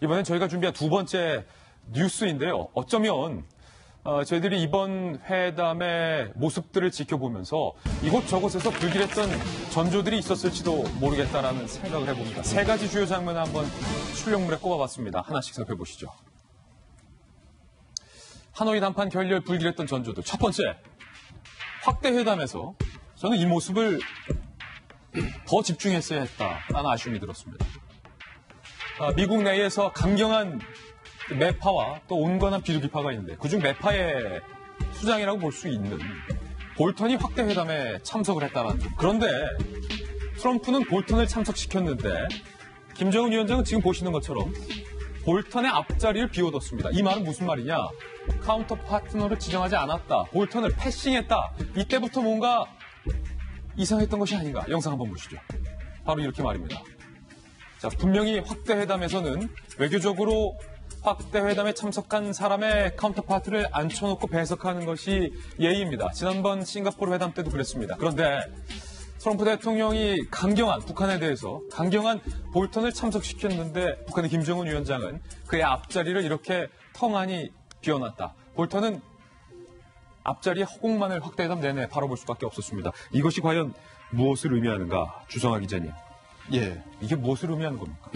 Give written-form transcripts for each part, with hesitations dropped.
이번엔 저희가 준비한 두 번째 뉴스인데요. 어쩌면 저희들이 이번 회담의 모습들을 지켜보면서 이곳저곳에서 불길했던 전조들이 있었을지도 모르겠다라는 생각을 해봅니다. 세 가지 주요 장면을 한번 출력물에 꼽아봤습니다. 하나씩 살펴보시죠. 하노이談判 결렬 불길했던 전조들. 첫 번째, 확대 회담에서 저는 이 모습을 더 집중했어야 했다라는 아쉬움이 들었습니다. 미국 내에서 강경한 매파와 또 온건한 비둘기파가 있는데 그중 매파의 수장이라고 볼 수 있는 볼턴이 확대 회담에 참석을 했다는 점. 그런데 트럼프는 볼턴을 참석시켰는데 김정은 위원장은 지금 보시는 것처럼 볼턴의 앞자리를 비워뒀습니다. 이 말은 무슨 말이냐? 카운터 파트너를 지정하지 않았다. 볼턴을 패싱했다. 이때부터 뭔가 이상했던 것이 아닌가. 영상 한번 보시죠. 바로 이렇게 말입니다. 자, 분명히 확대 회담에서는 외교적으로 확대 회담에 참석한 사람의 카운터파트를 앉혀놓고 배석하는 것이 예의입니다. 지난번 싱가포르 회담 때도 그랬습니다. 그런데 트럼프 대통령이 북한에 대해서 강경한 볼턴을 참석시켰는데 북한의 김정은 위원장은 그의 앞자리를 이렇게 텅하니 비워놨다. 볼턴은 앞자리에 허공만을 확대 회담 내내 바라볼 수밖에 없었습니다. 이것이 과연 무엇을 의미하는가? 주성하 기자님. 예. 이게 무엇을 의미하는 겁니까?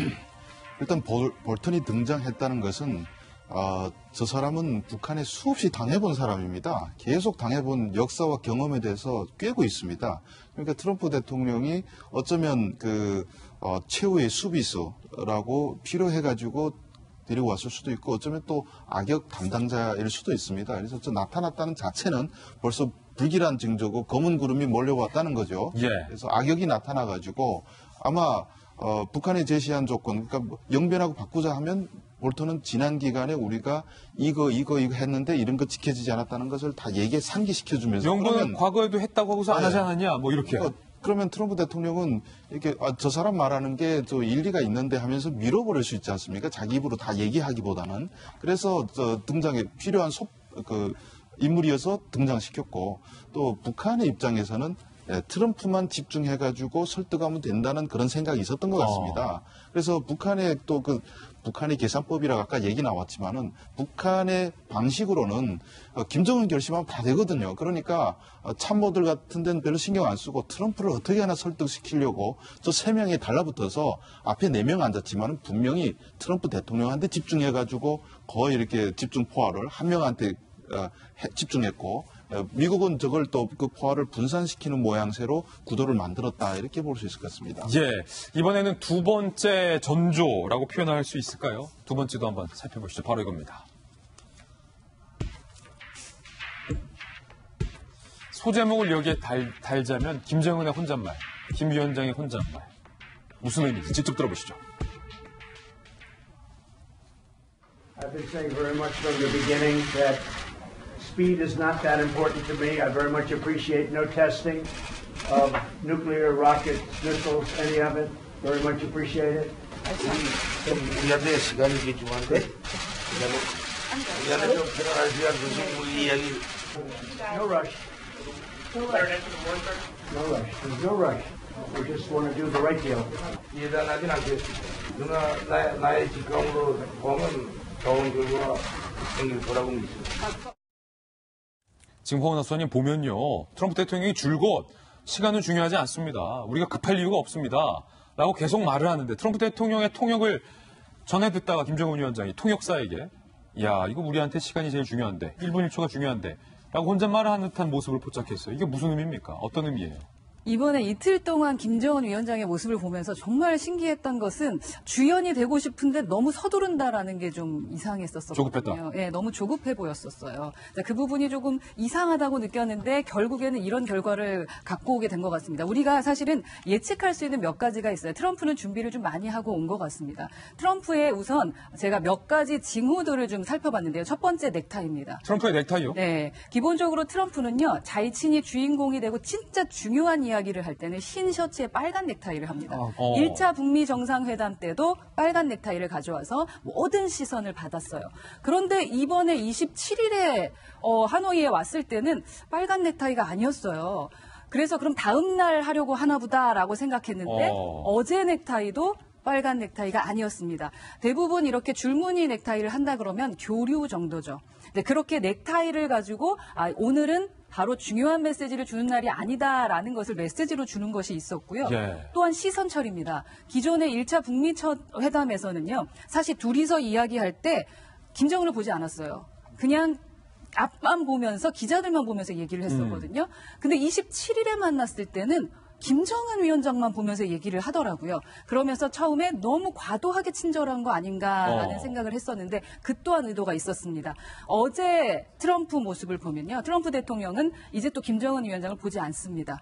일단 볼턴이 등장했다는 것은 저 사람은 북한에 수없이 당해본 사람입니다. 계속 당해본 역사와 경험에 대해서 꿰고 있습니다. 그러니까 트럼프 대통령이 어쩌면 최후의 수비수라고 필요해가지고 데려왔을 수도 있고 어쩌면 또 악역 담당자일 수도 있습니다. 그래서 나타났다는 자체는 벌써 불길한 징조고 검은 구름이 몰려왔다는 거죠. 예. 그래서 악역이 나타나가지고 아마 북한이 제시한 조건, 그러니까 영변하고 바꾸자 하면 볼턴은 지난 기간에 우리가 이거 했는데 이런 거 지켜지지 않았다는 것을 다 얘기에 상기시켜주면서 영변은 과거에도 했다고 하고서 안 하지 않았냐? 뭐 이렇게. 그러면 트럼프 대통령은 이렇게 저 사람 말하는 게 저 일리가 있는데 하면서 밀어버릴 수 있지 않습니까? 자기 입으로 다 얘기하기보다는. 그래서 등장에 필요한 인물이어서 등장시켰고 또 북한의 입장에서는 트럼프만 집중해가지고 설득하면 된다는 그런 생각이 있었던 것 같습니다. 그래서 북한의 북한의 계산법이라고 아까 얘기 나왔지만은 북한의 방식으로는 김정은 결심하면 다 되거든요. 그러니까 참모들 같은 데는 별로 신경 안 쓰고 트럼프를 어떻게 하나 설득시키려고 저 3명이 달라붙어서 앞에 4명 앉았지만은 분명히 트럼프 대통령한테 집중해가지고 거의 이렇게 집중 포화를 한 명한테 집중했고 미국은 저걸 또 그 포화를 분산시키는 모양새로 구도를 만들었다 이렇게 볼 수 있을 것 같습니다. 예, 이번에는 두 번째 전조라고 표현할 수 있을까요? 두 번째도 한번 살펴보시죠. 바로 이겁니다. 소제목을 여기에 달자면 김정은의 혼잣말, 김 위원장의 혼잣말. 무슨 의미인지 직접 들어보시죠. I've been saying very much from the beginning that speed is not that important to me. I very much appreciate no testing of nuclear rockets, missiles, any of it. Very much appreciate it. 우리한테 시간이 귀중한데 우리한테 좀 편안할 시간 주시고 우리 이야기. No rush. No rush. There's no rush. We just want to do the right deal. 예단하진 않겠습니다. 누나 나의 직감으로 보면 좋은 결과가 생길 거라고 믿습니다. 지금 허은하 수사님 보면요. 트럼프 대통령이 줄곧 시간은 중요하지 않습니다. 우리가 급할 이유가 없습니다. 라고 계속 말을 하는데 트럼프 대통령의 통역을 전해 듣다가 김정은 위원장이 통역사에게 야 이거 우리한테 시간이 제일 중요한데 1분 1초가 중요한데 라고 혼잣말을 하는 듯한 모습을 포착했어요. 이게 무슨 의미입니까? 어떤 의미예요? 이번에 이틀 동안 김정은 위원장의 모습을 보면서 정말 신기했던 것은 주연이 되고 싶은데 너무 서두른다라는 게 좀 이상했었거든요. 조급했다. 예, 너무 조급해 보였었어요. 그 부분이 조금 이상하다고 느꼈는데 결국에는 이런 결과를 갖고 오게 된 것 같습니다. 우리가 사실은 예측할 수 있는 몇 가지가 있어요. 트럼프는 준비를 좀 많이 하고 온 것 같습니다. 트럼프의 우선 제가 몇 가지 징후들을 좀 살펴봤는데요. 첫 번째 넥타이입니다. 트럼프의 넥타이요? 네. 기본적으로 트럼프는요. 자신이 주인공이 되고 진짜 중요한 이야기를 할 때는 흰 셔츠에 빨간 넥타이를 합니다. 1차 북미 정상회담 때도 빨간 넥타이를 가져와서 모든 시선을 받았어요. 그런데 이번에 27일에 하노이에 왔을 때는 빨간 넥타이가 아니었어요. 그래서 그럼 다음 날 하려고 하나 보다라고 생각했는데 어제 넥타이도 빨간 넥타이가 아니었습니다. 대부분 이렇게 줄무늬 넥타이를 한다 그러면 교류 정도죠. 근데 그렇게 넥타이를 가지고 오늘은 바로 중요한 메시지를 주는 날이 아니다라는 것을 메시지로 주는 것이 있었고요. 예. 또한 시선철입니다. 기존의 1차 북미 회담에서는요. 사실 둘이서 이야기할 때 김정은을 보지 않았어요. 그냥 앞만 보면서 기자들만 보면서 얘기를 했었거든요. 근데 27일에 만났을 때는 김정은 위원장만 보면서 얘기를 하더라고요. 그러면서 처음에 너무 과도하게 친절한 거 아닌가라는 생각을 했었는데 그 또한 의도가 있었습니다. 어제 트럼프 모습을 보면요. 트럼프 대통령은 이제 또 김정은 위원장을 보지 않습니다.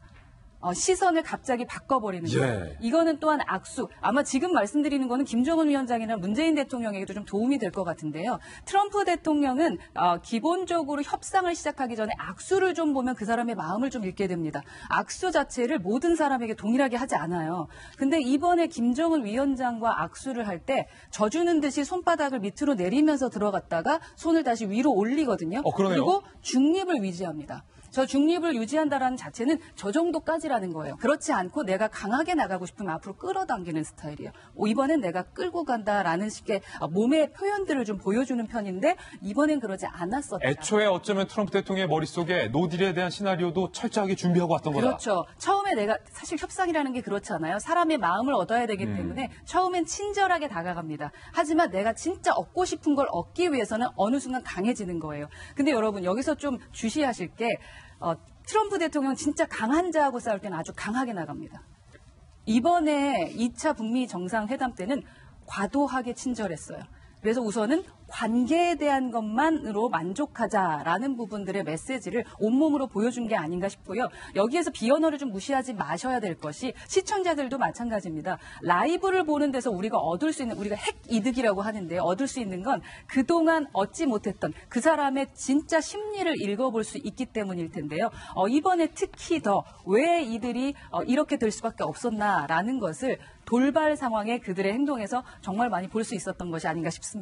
시선을 갑자기 바꿔버리는 거예요. 예. 이거는 또한 악수. 아마 지금 말씀드리는 거는 김정은 위원장이나 문재인 대통령에게도 좀 도움이 될 것 같은데요. 트럼프 대통령은 기본적으로 협상을 시작하기 전에 악수를 좀 보면 그 사람의 마음을 좀 읽게 됩니다. 악수 자체를 모든 사람에게 동일하게 하지 않아요. 근데 이번에 김정은 위원장과 악수를 할 때 져주는 듯이 손바닥을 밑으로 내리면서 들어갔다가 손을 다시 위로 올리거든요. 그러네요. 그리고 중립을 유지합니다. 저 중립을 유지한다라는 자체는 저 정도까지라는 거예요. 그렇지 않고 내가 강하게 나가고 싶으면 앞으로 끌어당기는 스타일이에요. 이번엔 내가 끌고 간다라는 식의 몸의 표현들을 좀 보여주는 편인데 이번엔 그러지 않았었다. 애초에 어쩌면 트럼프 대통령의 머릿속에 노딜에 대한 시나리오도 철저하게 준비하고 왔던 거다. 그렇죠. 처음에 내가 사실 협상이라는 게 그렇잖아요. 사람의 마음을 얻어야 되기 때문에 처음엔 친절하게 다가갑니다. 하지만 내가 진짜 얻고 싶은 걸 얻기 위해서는 어느 순간 강해지는 거예요. 근데 여러분 여기서 좀 주시하실 게 트럼프 대통령 진짜 강한 자하고 싸울 때는 아주 강하게 나갑니다. 이번에 2차 북미 정상회담 때는 과도하게 친절했어요. 그래서 우선은 관계에 대한 것만으로 만족하자라는 부분들의 메시지를 온몸으로 보여준 게 아닌가 싶고요. 여기에서 비언어를 좀 무시하지 마셔야 될 것이 시청자들도 마찬가지입니다. 라이브를 보는 데서 우리가 얻을 수 있는, 우리가 핵 이득이라고 하는데요. 얻을 수 있는 건 그동안 얻지 못했던 그 사람의 진짜 심리를 읽어볼 수 있기 때문일 텐데요. 이번에 특히 더 왜 이들이 이렇게 될 수밖에 없었나라는 것을 돌발 상황에 그들의 행동에서 정말 많이 볼 수 있었던 것이 아닌가 싶습니다.